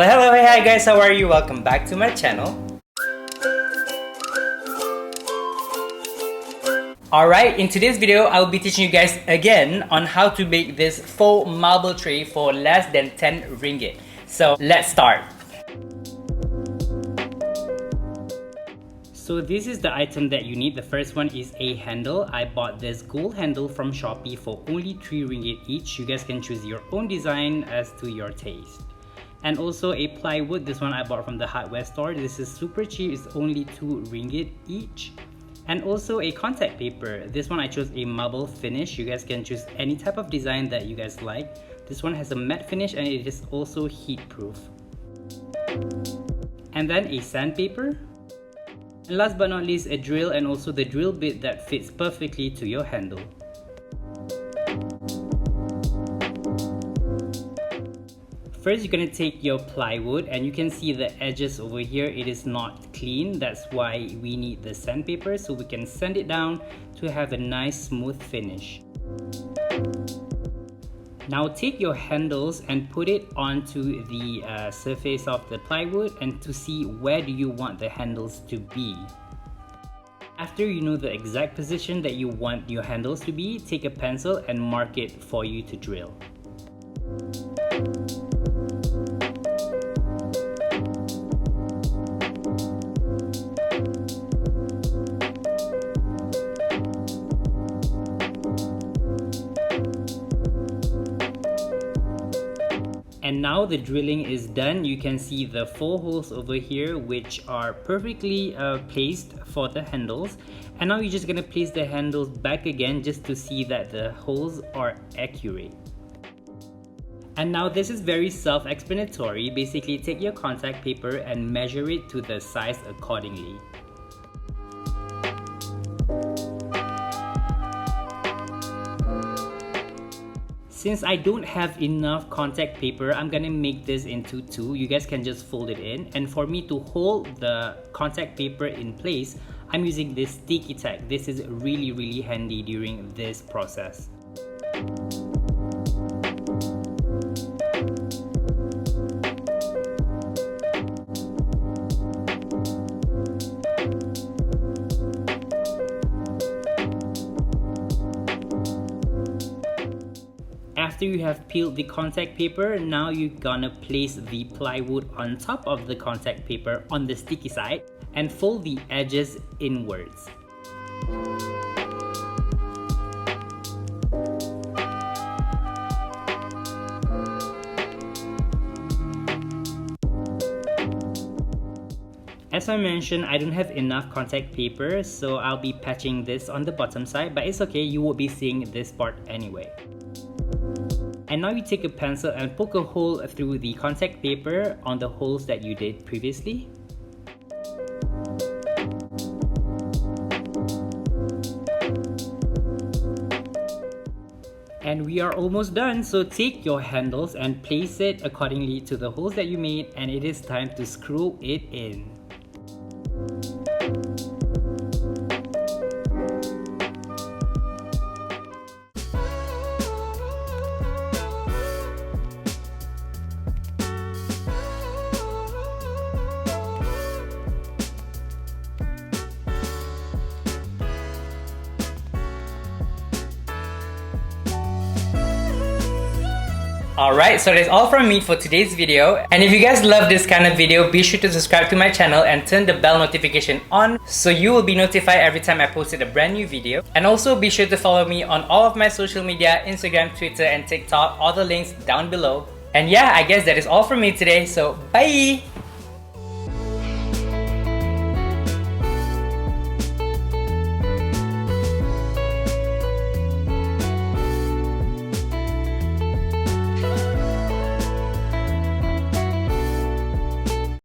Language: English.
Hello, hey, hi guys, how are you? Welcome back to my channel. Alright, in today's video, I will be teaching you guys again on how to make this faux marble tray for less than 10 ringgit. So let's start. So this is the item that you need. The first one is a handle. I bought this gold handle from Shopee for only 3 ringgit each. You guys can choose your own design as to your taste. And also a plywood. This one I bought from the hardware store. This is super cheap. It's only 2 ringgit each. And also a contact paper. This one I chose a marble finish. You guys can choose any type of design that you guys like. This one has a matte finish and it is also heat proof. And then a sandpaper. And last but not least, a drill and also the drill bit that fits perfectly to your handle. First, you're going to take your plywood and you can see the edges over here. It is not clean. That's why we need the sandpaper, so we can sand it down to have a nice smooth finish. Now take your handles and put it onto the surface of the plywood and to see where do you want the handles to be. After you know the exact position that you want your handles to be, take a pencil and mark it for you to drill. And now the drilling is done. You can see the 4 holes over here which are perfectly placed for the handles. And now you're just going to place the handles back again just to see that the holes are accurate. And now this is very self-explanatory. Basically, take your contact paper and measure it to the size accordingly. Since I don't have enough contact paper, I'm gonna make this into 2. You guys can just fold it in. And for me to hold the contact paper in place, I'm using this sticky tack. This is really handy during this process. After you have peeled the contact paper, now you're gonna place the plywood on top of the contact paper on the sticky side and fold the edges inwards. As I mentioned, I don't have enough contact paper, so I'll be patching this on the bottom side, but it's okay, you will be seeing this part anyway. And now you take a pencil and poke a hole through the contact paper on the holes that you did previously. And we are almost done, so take your handles and place it accordingly to the holes that you made, and it is time to screw it in. Alright, so that's all from me for today's video. And if you guys love this kind of video, be sure to subscribe to my channel and turn the bell notification on so you will be notified every time I posted a brand new video. And also be sure to follow me on all of my social media, Instagram, Twitter, and TikTok, all the links down below. And yeah, I guess that is all from me today, so bye!